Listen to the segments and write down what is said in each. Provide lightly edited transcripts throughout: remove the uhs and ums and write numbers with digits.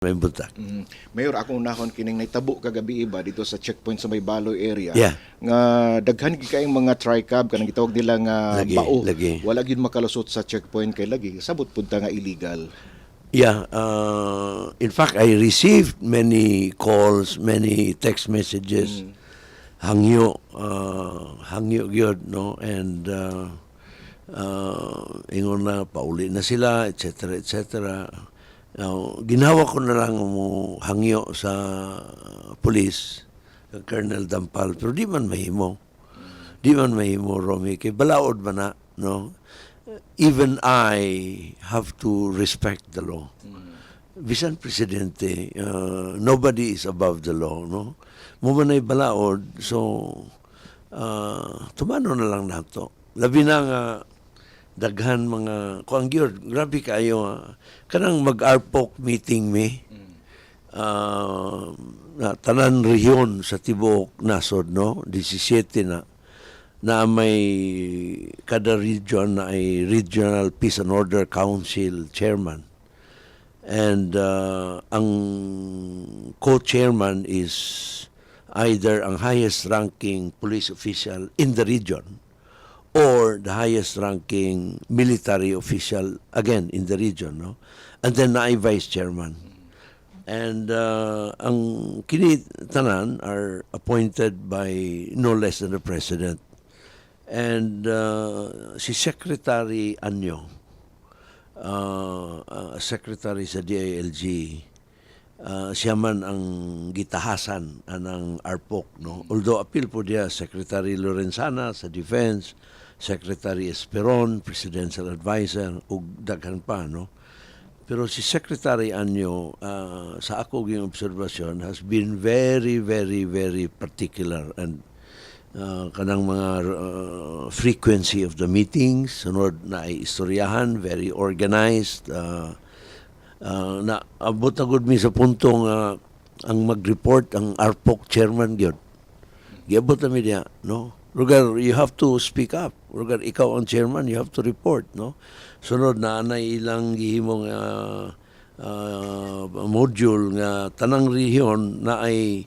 may buntag. Mayor, akong unahon kining naitabo kagabi iba dito sa checkpoint sa may Baloy area. Yeah. Nga daghan gid kayong mga tri-cab kanang gitawag nila nga bao. Lagi. Wala gyud makalusot sa checkpoint kay lagi sabot punta nga illegal. Yeah, in fact, I received many calls, many text messages, hangyo gyud, no, and ingon na pauli na sila, etc., etc. Now, ginawa ko na lang mo hangyo sa police, Colonel Dampal, pero di man mahimo. Di man mahimo, Romy, kay balaod man na, no? Even I have to respect the law. Bisan presidente, nobody is above the law, no? Mumanay balaod, so tumano na lang nato. Labi na nga daghan mga kuang gyud, grabe kayo kanang mag-ARPOC meeting na tanan rehiyon sa tibuok nasod, no, 17 na may kada region na ay Regional Peace and Order Council chairman, and ang co-chairman is either ang highest ranking police official in the region or the highest ranking military official again in the region, no, and then na ay vice chairman, and ang kini tanan are appointed by no less than the president. And si Secretary Anyo, secretary sa DILG, siya man ang gitahasan anang ARPOC, no? Although appeal po dia Secretary Lorenzana sa Defense, Secretary Esperon, Presidential Advisor, ug daghan pa, no? Pero si Secretary Anyo, sa ako ging obserbasyon, has been very, very, very particular and kanang mga frequency of the meetings, sunod na ay istoryahan, very organized, na abot na gud mi sa puntong ang mag-report ang ARPOC chairman gyud. Giabot na mi diya, no? Lugar, you have to speak up. Lugar, ikaw ang chairman, you have to report, no? Sunod na anay ilang gihimong module nga tanang rehiyon na ay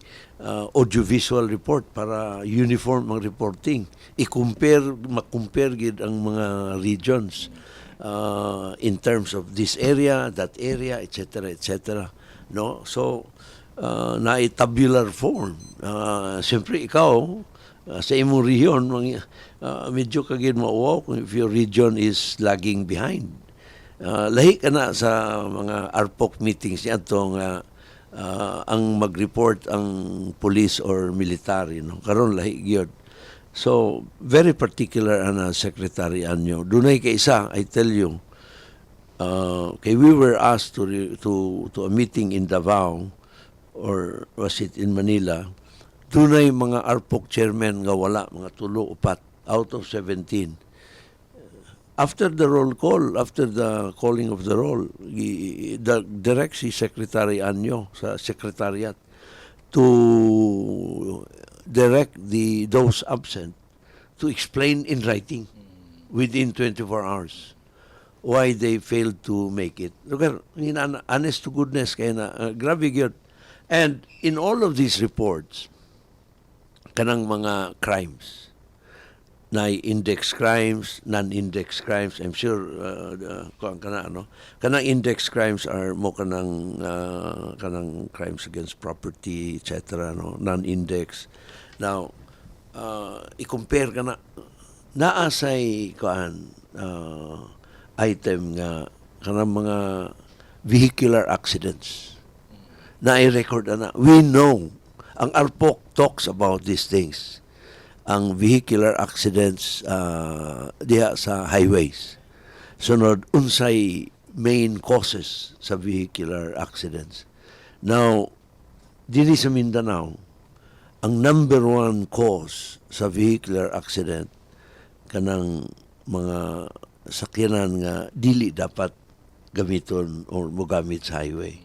audiovisual report para uniform ang reporting. Makumpare gid ang mga regions in terms of this area, that area, etc., etc., no? So na tabular form. Siyempre ikaw sa imong region medyo kagid mauwaw kung if your region is lagging behind. Lahi ka na sa mga ARPOC meetings niya itong ang mag-report ang police or military, no? Karon lahi gyud. So very particular ana Secretary Anyo. Dunay kay isa, I tell you, kay we were asked to a meeting in Davao, or was it in Manila. Dunay mga ARPOC chairman nga wala, mga 3-4 out of 17. After the roll call, after the calling of the roll, direct si Secretary Anyo sa Secretariat to direct those absent to explain in writing within 24 hours why they failed to make it. Lugar, honest to goodness, kaya na, grabe yun. And in all of these reports, kanang mga crimes, na index crimes, non-index crimes, I'm sure kanang index crimes are mo kanang crimes against property, etc., no, non-index. Now i-compare kana naasay item nga kanang mga vehicular accidents na i-record ana. We know ang ARPOC talks about these things, ang vehicular accidents diha sa highways. Sunod, unsay main causes sa vehicular accidents. Now, dili sa Mindanao, ang number one cause sa vehicular accident kanang mga sakyanan nga dili dapat gamiton or mogamit sa highway.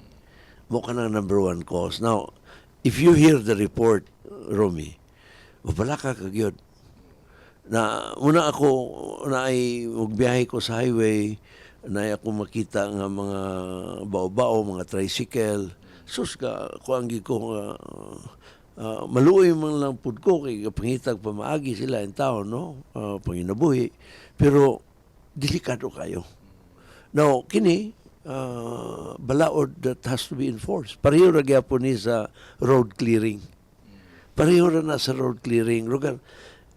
Mo kanang number one cause. Now, if you hear the report, Romy, wala ka kagyod. Na una ako na ay magbiyahe ko sa highway, na ako makita nga mga bao-bao, mga tricycle. Sus ka, kuanggi ko nga, maluoy man lang pud ko, kay pangitag pamaagi sila yung tao, no? Panginabuhi. Pero, delikado kayo. Now, kini, balaod that has to be enforced. Pareho ra gyapon ni sa road clearing. Pareho ra na sa road clearing. Lugar,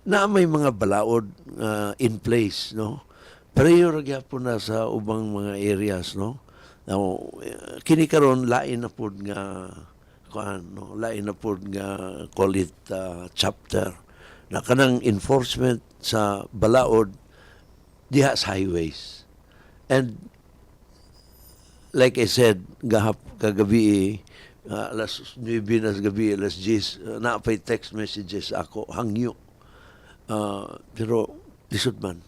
na may mga balaod in place, no? Pareho ra gyapon na sa ubang mga areas, no? Now, kini karon lain na pud nga no? Lain na pud nga call it chapter na kanang enforcement sa balaod diha sa highways. And like I said, kagabi, alas 9 na sa gabi, alas 10, naapay text messages ako, hangyo. Pero, lisod man.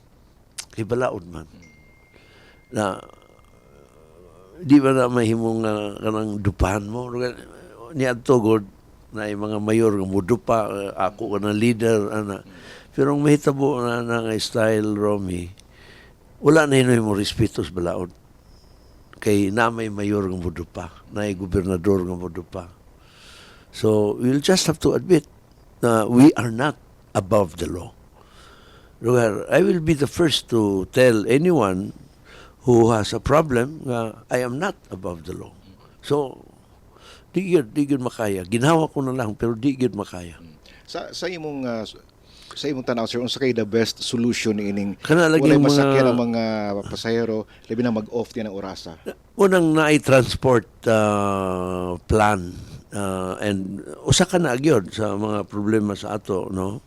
Kay balaod man. Na, di ba na mahimong kanang dupahan mo? Niya tugod, na yung mga mayor nga mudupa, ako ka na leader, ana. Pero ang mahitabo na nga style, Romy, wala na yun mo respeto sa balaod. Kay na may mayor ng mudupa, na may gobernador ng mudupa. So, we'll just have to admit na we are not above the law. I will be the first to tell anyone who has a problem na I am not above the law. So, di gyud makaya. Ginawa ko na lang, pero di gyud makaya. Sa imong tanaw, sir, unsa kay the best solution ining Walay masakyan ang mga pasahero, labi na mag-off din ang orasa? Unang na-transport plan and usa ka na gyud sa mga problema sa ato, no?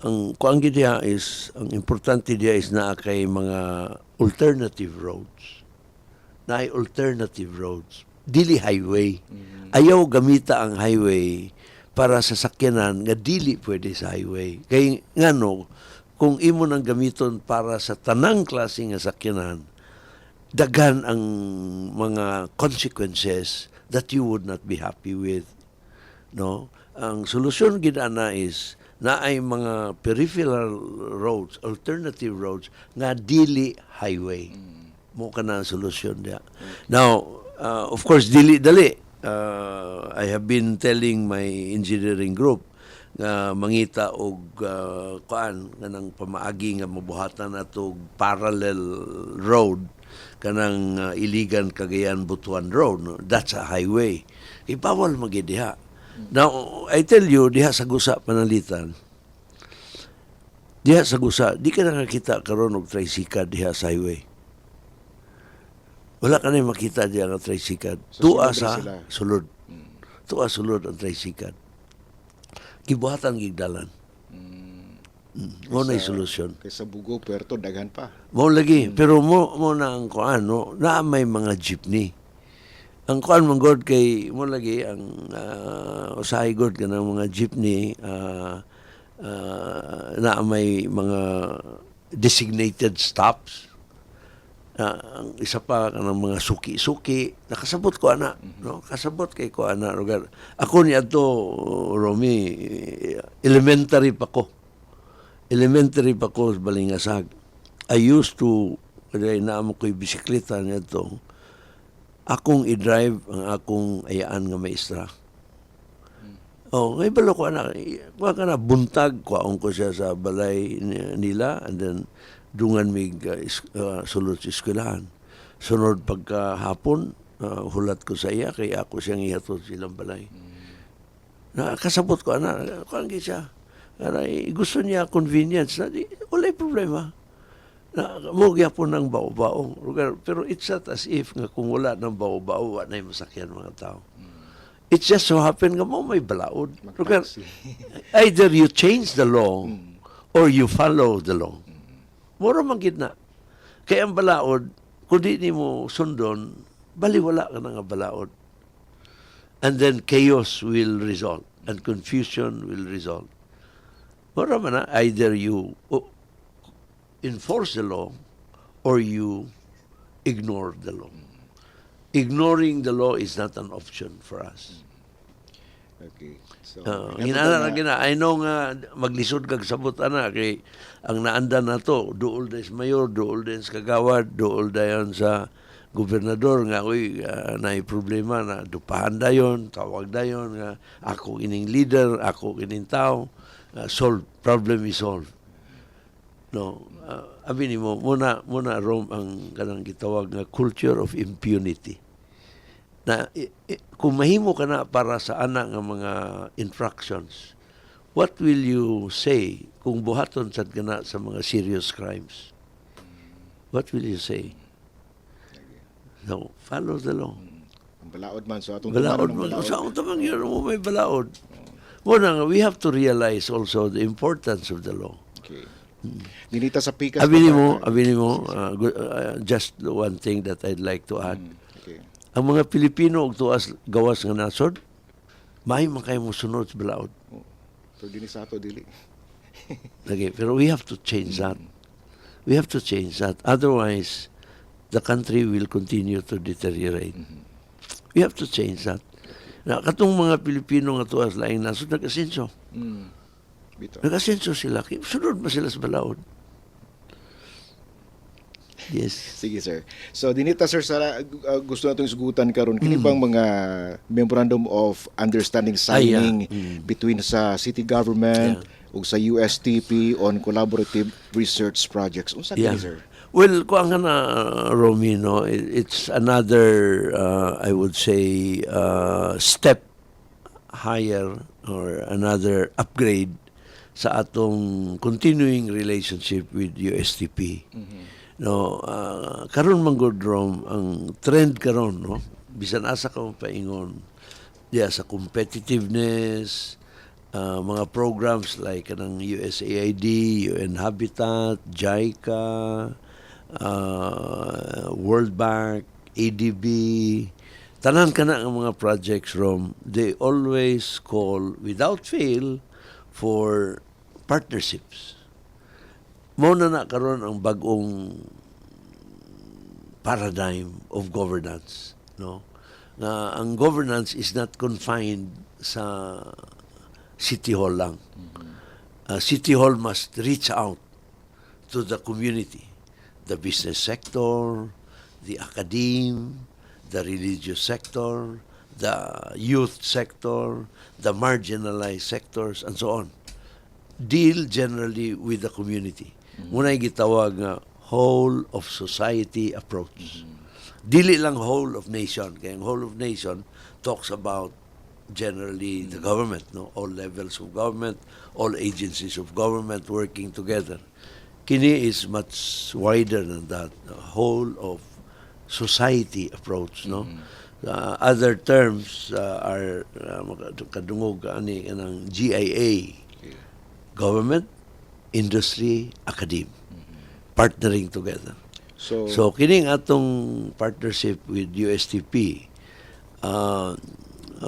Ang kuanggi diya is, ang importante diya is na kay mga alternative roads. Na ay alternative roads. Dili highway. Ayaw gamita ang highway para sa sakyanan nga dili pwede sa highway. Kay ngano, kung imo nang gamiton para sa tanang klase nga sakyanan, daghan ang mga consequences that you would not be happy with. No? Ang solusyon gid ana is na ay mga peripheral roads, alternative roads nga dili highway. Mo kana ang solusyon dia. Now, of course dili-dali. I have been telling my engineering group nga mangita og kanang pamaagi nga mabuhatan nato parallel road kanang Iligan Cagayan Butuan Road, no? That's a highway. Ibawal magid diha. Now, I tell you, diha sa Gusa, Panalitan, diha sa Gusa, di ka nakakita karon og tricycle diha sa highway. Wala ka na makita diha nga tricycle. Tua sa sulod. Tua sulod ang tricycle. Gibuhatan gigdalan. Mo na solusyon. Kaysa Bugo, Puerto, daghan pa. Mo lagi, pero mo na ang kuano, na may mga jeepney. Ang kuan mong god kay mo lagi ang usahay god kanang mga jeepney na may mga designated stops. Ang isa pa kanang mga suki-suki nakasabot ko ana, no? Kasabot kay ko ana lugar. Ako ni adto, Romy, elementary pa ko sa Balingasag. I used to naamo ko'y bisikleta nito. Akong i-drive ang akong ayaan nga maestra. Ngay balo ko anak, buntag, kuwaon ko siya sa balay nila, and then dungan mig sulod sa eskwelahan. Sunod pagkahapon, hulat ko sa iya, kaya ako siyang ihatod silang balay. Kasabot ko anak, kuhaan siya. Gusto niya convenience, walay problema. Mugya po ng bao-bao. Pero it's not as if nga kung wala ng bao-bao, wala na yung masakyan mga tao. It just so happen nga mo may balaod. Either you change the law or you follow the law. Mura man gid na. Kaya ang balaod, kung di mo sundon, baliwala ka na nga balaod. And then chaos will result and confusion will result. Mura man na, either you enforce the law or you ignore the law. Ignoring the law is not an option for us. Okay. So, Hinana na gina, I know nga maglisod kag sabot ana kay ang naanda na to, duol din sa mayor, duol din sa kagawad, duol dayon sa gobernador nga uy naay problema na dupahan dayon, tawag dayon nga ako ining leader, ako kining tao, solve, problem is solved. No, abi nimo muna Rome ang kanang gitawag nga culture of impunity. Na kung mahimo ka na para sa ana nga mga infractions, what will you say kung buhaton sad ka na sa mga serious crimes? What will you say? No, follow the law. Ang balaod man so atong Balaod tumanon mo. ang Sa balaod. akong tamang yun mo may balaod. Muna nga, we have to realize also the importance of the law. Okay. Dinita sa pikas Abi pa- nimo, just one thing that I'd like to add. Okay. Ang mga Pilipino og tuas gawas nga nasod, may man kayo musunod sa balaod. Oh. So dinhi sa ato dili. Okay, pero we have to change that. We have to change that. Otherwise, the country will continue to deteriorate. We have to change that. Na katong mga Pilipino nga tuas laing nasod nag-asenso. Bito. Nag-asenso sila. Sunod ba sila sa balaod? Yes. Sige sir. So dinita sir sa gusto natong isugutan karon kini bang mga memorandum of understanding signing between sa city government ug sa USTP on collaborative research projects. Unsa kini sir? Well, kung nga na, Romino, it's another, I would say, step higher or another upgrade sa atong continuing relationship with USTP. No, karon man gud Rom, ang trend karon, no, bisan asa ka paingon diya sa competitiveness, mga programs like kanang USAID, UN Habitat, JICA, World Bank, ADB, tanan ka na ang mga projects Rom, they always call without fail for partnerships. Mao na karon ang bagong paradigm of governance, no? Na ang governance is not confined sa City Hall lang. City Hall must reach out to the community, the business sector, the academe, the religious sector, the youth sector, the marginalized sectors, and so on. Deal generally with the community. Muna'y gitawag nga whole of society approach. Dili lang whole of nation. Kaya ang whole of nation talks about generally the government, no? All levels of government, all agencies of government working together. Kini is much wider than that. The whole of society approach, no? Other terms are kadungog ani kanang GIA, government, industry, academe, partnering together. So kining atong partnership with USTP,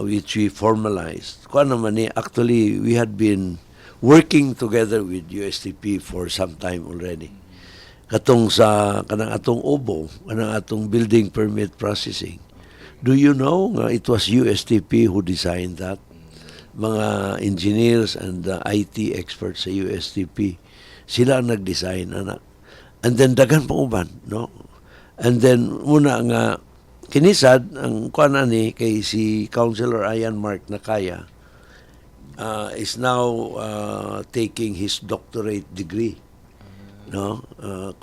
which we formalized, kuan naman ni, actually we had been working together with USTP for some time already. Katong sa kanang atong OBO, kanang atong building permit processing. Do you know nga it was USTP who designed that? Mga engineers and IT experts sa USTP, sila ang nag-design, anak. And then dagan pa uban, no? And then muna nga kinisad ang kuan ani kay si Councilor Ian Mark Nakaya is now taking his doctorate degree, no?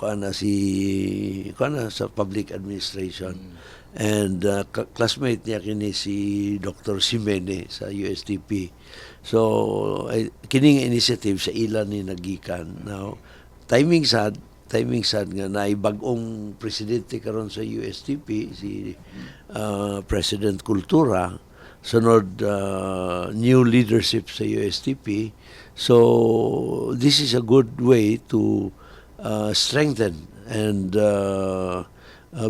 Kuan na sa public administration. And classmate niya kini si Dr. Simene sa USTP. So kining initiative sa ilan ni nagikan. Now timing sad nga naay bag-ong presidente karon sa USTP, si President Kultura, sunod new leadership sa USTP. So this is a good way to strengthen and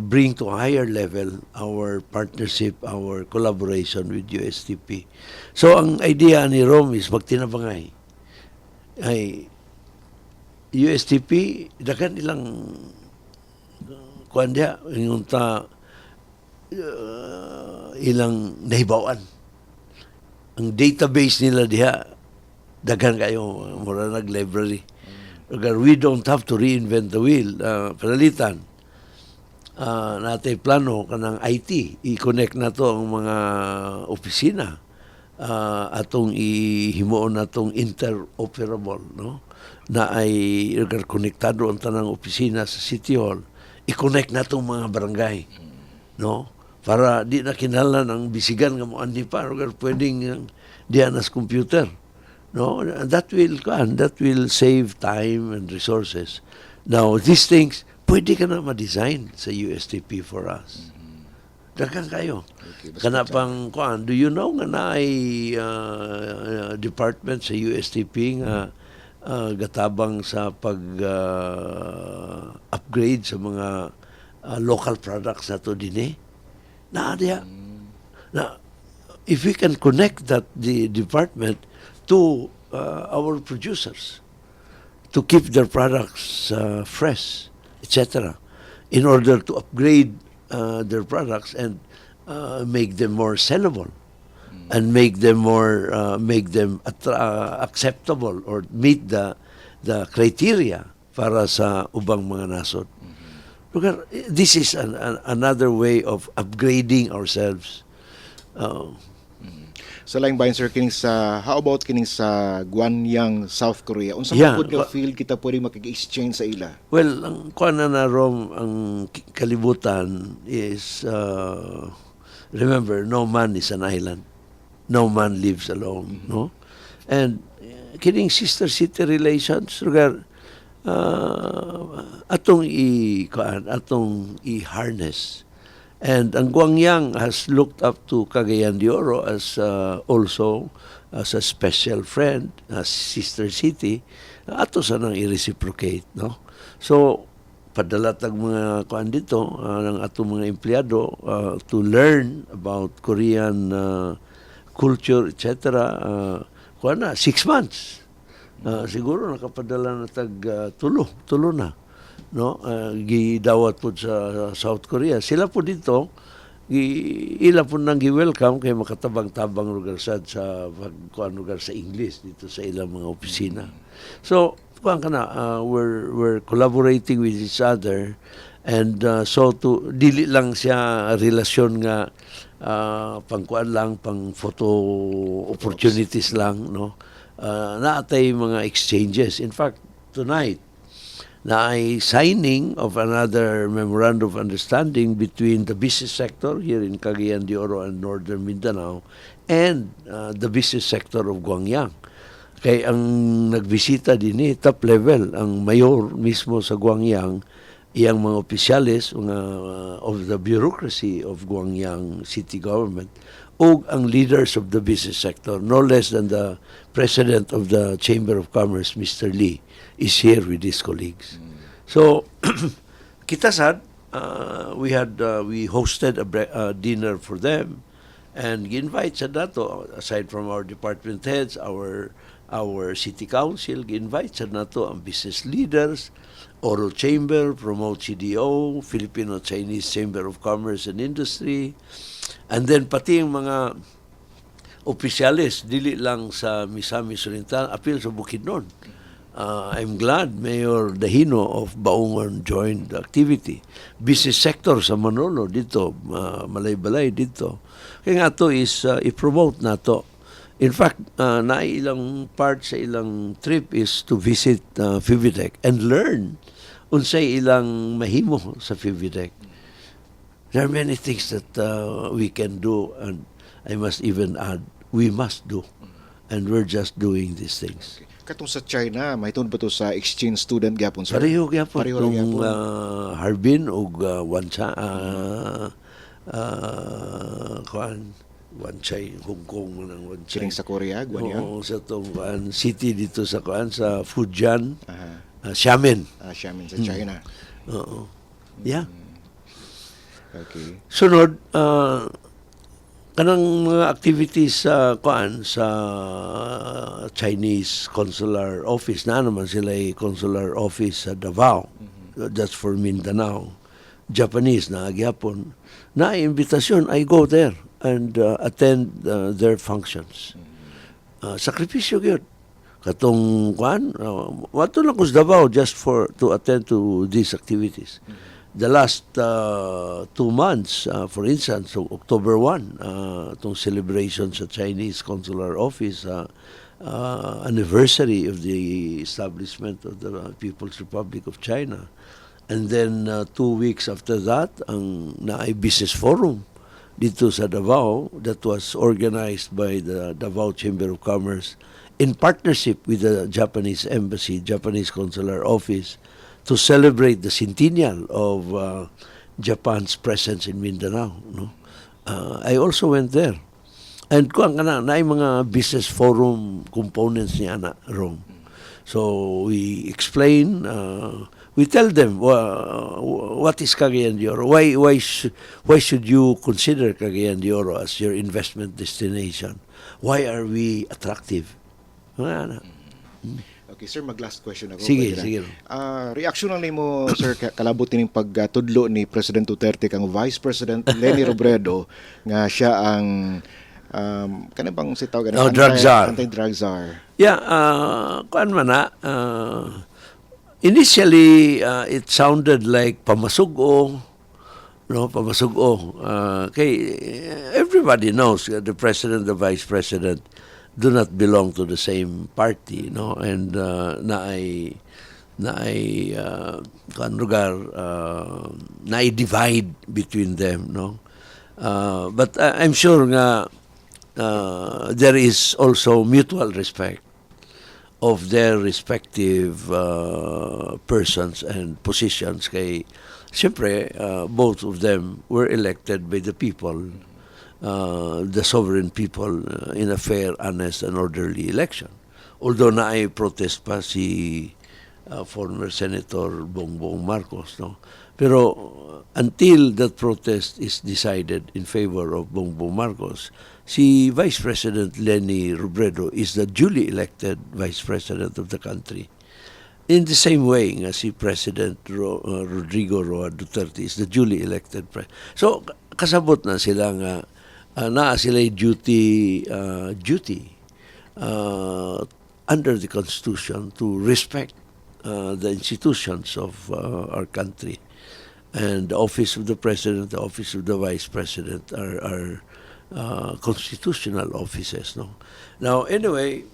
bring to a higher level our partnership, our collaboration with USTP. So ang idea ni Rome is magtinabangay. Ay USTP, dagan ilang kuan dia, ilang nahibawan. ang database nila diha daghan kayo mura nag-library. We don't have to reinvent the wheel. Panalitan, natay plano kanang IT, i-connect na to ang mga opisina. Atong ihimuon natong interoperable, no? Na ay konektado ang tanang opisina sa City Hall. I-connect na tong mga barangay, no? Para di na kinahanglan ang bisigan nga mo andi pa, pwedeng diyan as computer. No, that will save time and resources. Now, these things, pwede ka na ma-design sa USTP for us. Dagan kayo. Okay, Kana pang, do you know nga na ay department sa USTP nga gatabang sa pag-upgrade sa mga local products na to din Na, if we can connect the department to our producers to keep their products fresh, etc., in order to upgrade their products and make them more sellable and make them acceptable or meet the criteria para sa ubang mga nasod. Look, this is another way of upgrading ourselves. Sa laing bayan, sir, how about kining sa Gwanyang, South Korea? Unsa Yeah, man pud nga field kita pwede makig-exchange sa ila? Well, ang kuan na rom ang kalibutan is remember, no man is an island. No man lives alone, no? And kining sister city relations regard atong i-harness. And ang Gwangyang has looked up to Cagayan de Oro as also as a special friend, as sister city. Ato sa nang i-reciprocate, no? So, padalatag mga kuan dito ng atong mga empleyado to learn about Korean culture, etc. Kuan na 6 months. Siguro nakapadala na tag tulo na, no? Gidawat po sa South Korea. Sila po dito ila po nang gi-welcome kay makatabang-tabang lugar sad sa kuan lugar sa English dito sa ilang mga opisina. So kuan kana we're collaborating with each other, and so to dili lang siya relasyon nga pangkuan lang, pang photo opportunities lang, no? Naatay mga exchanges. In fact, tonight na ay signing of another memorandum of understanding between the business sector here in Cagayan de Oro and Northern Mindanao and the business sector of Gwangyang. Kay ang nagbisita din top level, ang mayor mismo sa Gwangyang, iyang mga opisyalis of the bureaucracy of Gwangyang city government, o ang leaders of the business sector, no less than the president of the Chamber of Commerce, Mr. Lee, is here with his colleagues. So, kita sad, we hosted a dinner for them, and gi-invite sa dato, aside from our department heads, our city council, gi-invite sa nato ang business leaders, Oro Chamber, Promote CDO, Filipino-Chinese Chamber of Commerce and Industry, and then pati yung mga opisyalis, dili lang sa Misamis Oriental, apil sa Bukidnon. I'm glad Mayor Dahino of Baungon joined the activity. Business sector sa Manolo dito, Malay-Balay dito. Kaya nga to is i-promote na to. In fact, na ilang part sa ilang trip is to visit Fivitec and learn unsay ilang mahimo sa Fivitec. There are many things that we can do, and I must even add, we must do. And we're just doing these things. Katong sa China, mahitungod ba to sa exchange student gyapon, sir? Pareho gyapon. Pareho lang gyapon. Harbin o Wancha, Wanchay, Hong Kong mo ng Wanchay. Kining sa Korea, Gwanyang? Oo, sa itong city dito sa sa Fujian, Xiamen. Xiamen sa China. Oo. Yeah. Okay. Sunod, kanang mga activities sa sa Chinese consular office, na naman sila consular office sa Davao, that's for Mindanao. Japanese na agyapon, na imbitasyon, I go there. and attend their functions. Sakripisyo gyud katong kuan wato lang kus Davao just for to attend to these activities. The last 2 months, for instance, so October 1, itong celebration sa Chinese Consular Office, anniversary of the establishment of the People's Republic of China. And then 2 weeks after that, ang naay business forum dito sa Davao that was organized by the Davao Chamber of Commerce in partnership with the Japanese Embassy, Japanese Consular Office, to celebrate the centennial of Japan's presence in Mindanao. No? I also went there. And kuang kana naay mga business forum components niya na Rome. So we explain, we tell them what is Cagayan de Oro. Why should you consider Cagayan de Oro as your investment destination? Why are we attractive? Okay, sir, mag-last question ako. Sige, Pwede na. sige. Reaction lang mo, sir, kalabot ng pagtudlo ni President Duterte kang Vice President Leni Robredo nga siya ang kanang si tawag drug czar. Anti-drug czar. Yeah, kuan man na. Initially, it sounded like pamasugo, no, pamasugo. Kay everybody knows the president, the vice president do not belong to the same party, no, and naay kuan lugar naay divide between them, no. But I'm sure nga there is also mutual respect of their respective persons and positions. Kay siyempre both of them were elected by the people, the sovereign people, in a fair, honest, and orderly election. Although naay protest pa si former Senator Bongbong Marcos, no. Pero until that protest is decided in favor of Bongbong Marcos, si Vice President Leni Robredo is the duly elected Vice President of the country. In the same way nga si President Rodrigo Roa Duterte is the duly elected president. So kasabot na sila nga naa sila duty under the Constitution to respect the institutions of our country. And the office of the President, the office of the Vice President are constitutional offices. No? Now, anyway,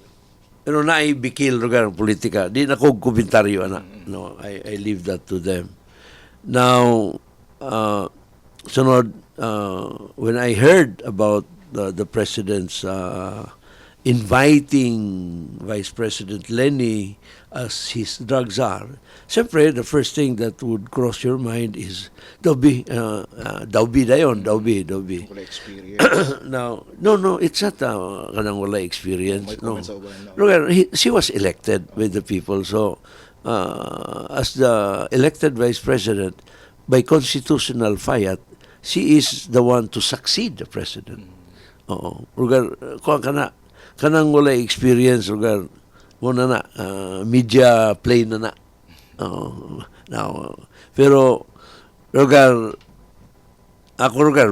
pero naibikil lugar ng politika. Di na ko komentaryo, ana. No, I leave that to them. Now, sunod, when I heard about the President's inviting Vice President Leni as his drug czar, siyempre, the first thing that would cross your mind is, daw be dayon. Wala experience. Now, no, it's not kanang wala experience. May No. comments ako ba? No. Look, she was elected by the people. So, as the elected Vice President, by constitutional fiat, she is the one to succeed the President. Oo. Lugar, kanang wala experience, lugar, muna na, media play na. Now, pero, lugar,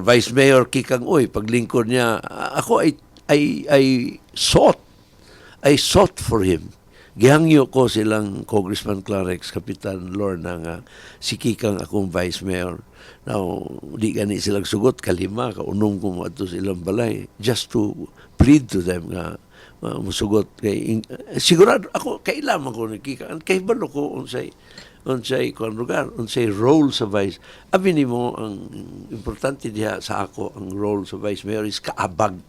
Vice Mayor Kikang Uy, paglingkod niya, ako I sought for him. Gihangyo ko silang Congressman Clarex, Kapitan Lorna nga si Kikang akong Vice Mayor. Now, di gani silang sugot, kalima, kaunong kung ato silang balay, just to plead to them nga musugot kay sigurado ako kailangan ko ni Kikang kay balo ko unsay kon lugar unsay role sa vice abi nimo ang importante diha sa ako ang role sa vice mayor is kaabag.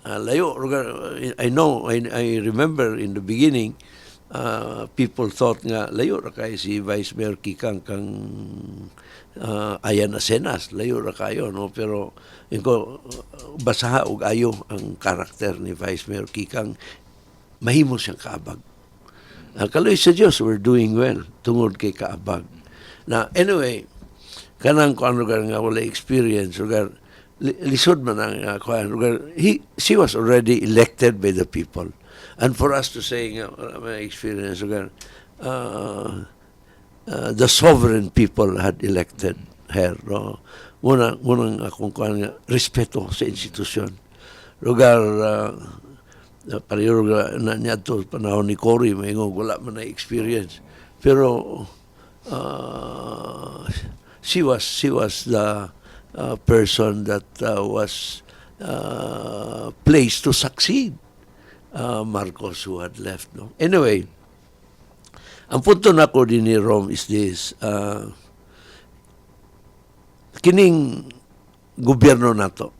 Layo lugar, I know I remember in the beginning people thought nga layo ra kay si Vice Mayor Kikang kang ayan asenas, layo ra kayo, no, pero ko basaha og ayo ang karakter ni Vice Mayor Kikang, mahimo siyang kaabag. Kaloy sa Dios, we're doing well tungod kay kaabag. Na anyway, kanang kuan lugar nga wala experience lugar lisod man ang kuan lugar, she was already elected by the people. And for us to say nga may experience lugar, the sovereign people had elected her, no? munang akong respeto sa institusyon. Lugar pareho na niya to panahon ni Cory, mayroong wala man na experience. Pero she was the person that was placed to succeed Marcos, who had left. No? Anyway, ang punto na ko din ni Rome is this: kining gobyerno nato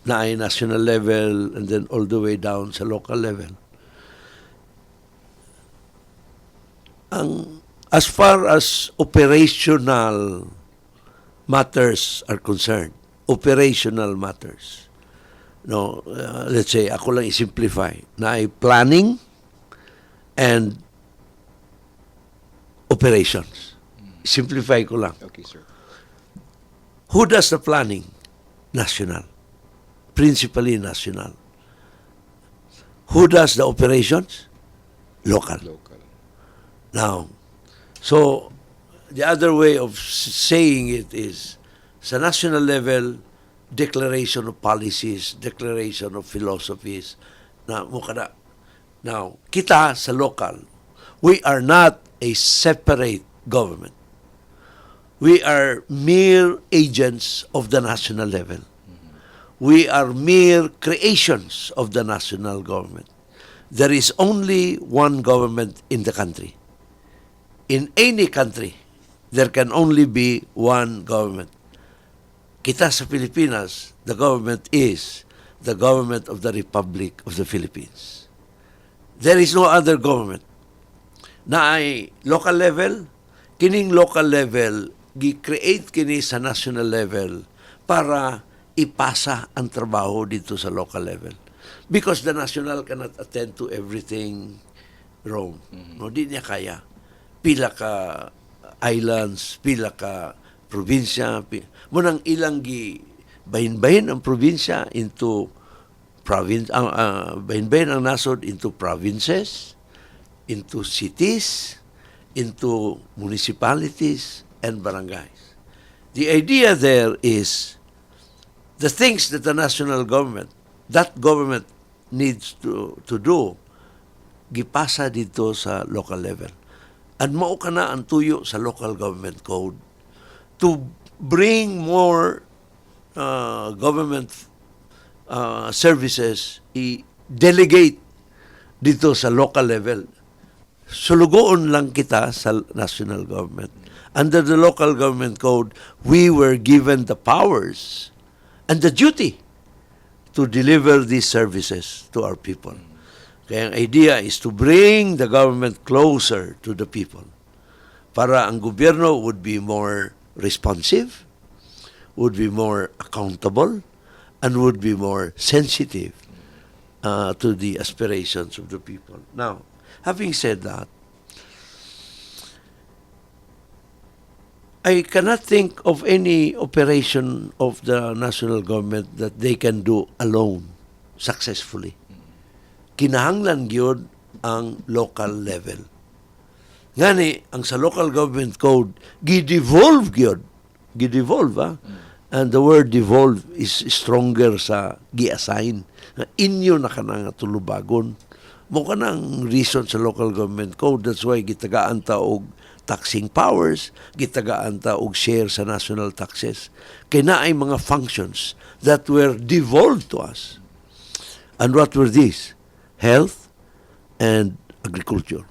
na ay national level and then all the way down sa local level. As far as operational matters are concerned, operational matters, no, let's say, ako lang i-simplify, na ay planning and operations. Simplify ko lang. Okay, sir. Who does the planning? National. Principally national. Who does the operations? Local. Local. Now, so the other way of saying it is, sa national level, declaration of policies, declaration of philosophies, na mukha. Now, kita sa local, we are not a separate government. We are mere agents of the national level. We are mere creations of the national government. There is only one government in the country. In any country, there can only be one government. Kita sa Pilipinas, the government is the government of the Republic of the Philippines. There is no other government. Na ay local level, kining local level, gi-create kini sa national level para ipasa ang trabaho dito sa local level. Because the national cannot attend to everything, Rome. No, di niya kaya. Pila ka islands, pila ka probinsya, munang ilang bahin-bahin ang probinsya into province, bahin-bahin ang nasod into provinces, into cities, into municipalities and barangays. The idea there is the things that the national government, that government needs to do, gipasa dito sa local level. At mao ka na ang tuyo sa local government code to bring more government services, i-delegate dito sa local level. Sulugoon lang kita sa national government. Under the local government code, we were given the powers and the duty to deliver these services to our people. Kaya ang idea is to bring the government closer to the people para ang gobyerno would be more responsive, would be more accountable, and would be more sensitive to the aspirations of the people. Now, having said that, I cannot think of any operation of the national government that they can do alone successfully. Kinahanglan gyud ang local level. Ngani, ang sa local government code, gi-devolve gyud. Gi-devolve, And the word devolve is stronger sa gi-assign. Inyo na ka na nga tulubagon. Mo ka ng reason sa local government code. That's why gitagaan ta og taxing powers, gitagaan ta og share sa national taxes. Kaya na ay mga functions that were devolved to us. And what were these? Health and agriculture.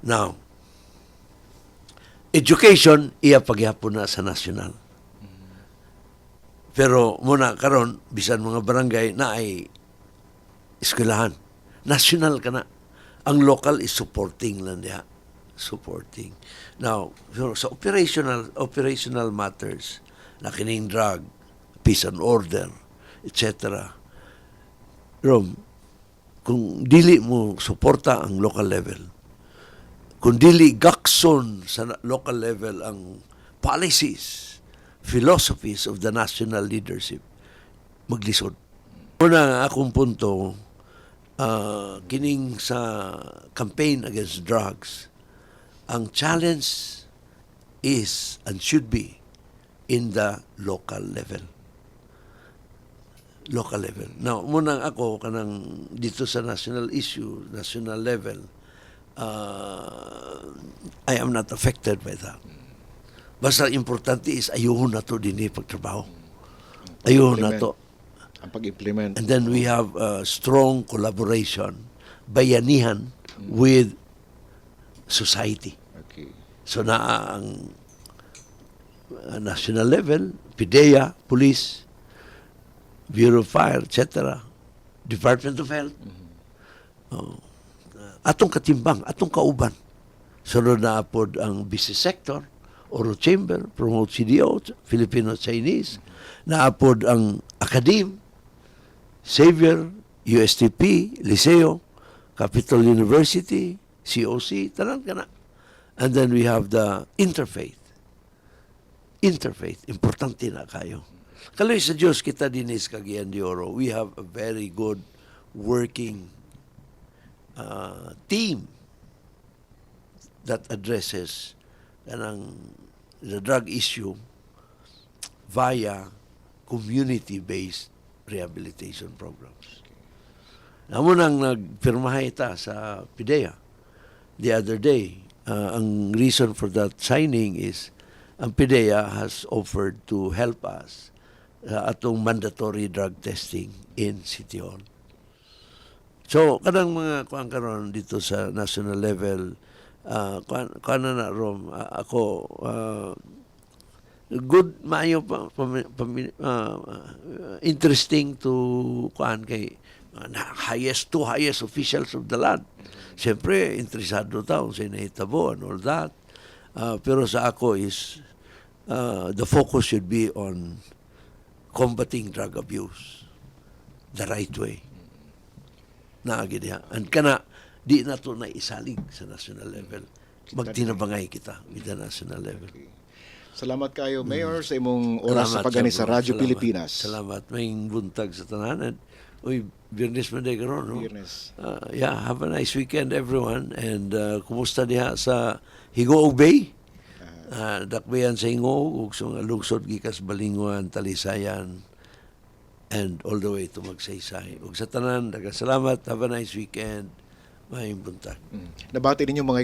Now, education, iya pagyapon na sa national. Pero muna karon bisan mga barangay na ay eskwelahan. National ka na. Ang local is supporting lang niya. Supporting. Now, sa operational matters, na kining drug, peace and order, etc. Rom, kung dili mo suporta ang local level, kung dili gakson sa local level ang policies, philosophies of the national leadership, maglisod. Una akong punto, kining sa campaign against drugs, ang challenge is and should be in the local level. Local level. Now, munang ako kanang dito sa national issue, national level, I am not affected by that. Basta importante is ayuhon na to din pagtrabaho. Ayuhon na to. Ang pag-implement. And then we have strong collaboration, bayanihan with society. Okay. So na ang national level, PIDEA, Police, Bureau of Fire, etc., Department of Health, atong katimbang, atong kauban. Sunod na apod ang business sector, Oro Chamber, Promote CDO, Filipino-Chinese, naapod ang Academe, Xavier, USTP, Liceo, Capital University, COC, tanan ka na. And then we have the interfaith. Interfaith, importante na kayo. Kaloy sa Diyos, kita dinis kagiyan di Oro, we have a very good working team that addresses the drug issue via community-based rehabilitation programs. Namo nang nagpirmahay ta sa PIDEA the other day. Ang reason for that signing is ang PIDEA has offered to help us atong mandatory drug testing in City Hall. So, kanang mga kuan karon dito sa national level, kuan na rom ako good maayo interesting to kuan kay two highest officials of the land. Siyempre, interesado tao sa inahitabo and all that. Pero sa ako is the focus should be on combating drug abuse the right way. Naagid diha. And kana di na to na isalig sa national level. Magtinabangay kita with the national level. Okay. Salamat kayo, Mayor, sa imong oras sa pagani sa Radyo Pilipinas. Salamat. May buntag sa tanan. Uy, Biyernes man day karon, no? Biyernes. Yeah, have a nice weekend, everyone. And kumusta diha sa Higoog Bay? Dakbayan sa Ingog, ug sa lungsod gikas Balinguan, Talisayan, and all the way to Magsaysay. Ug sa tanan, daghang salamat. Have a nice weekend. May buntag. Nabati ninyo mga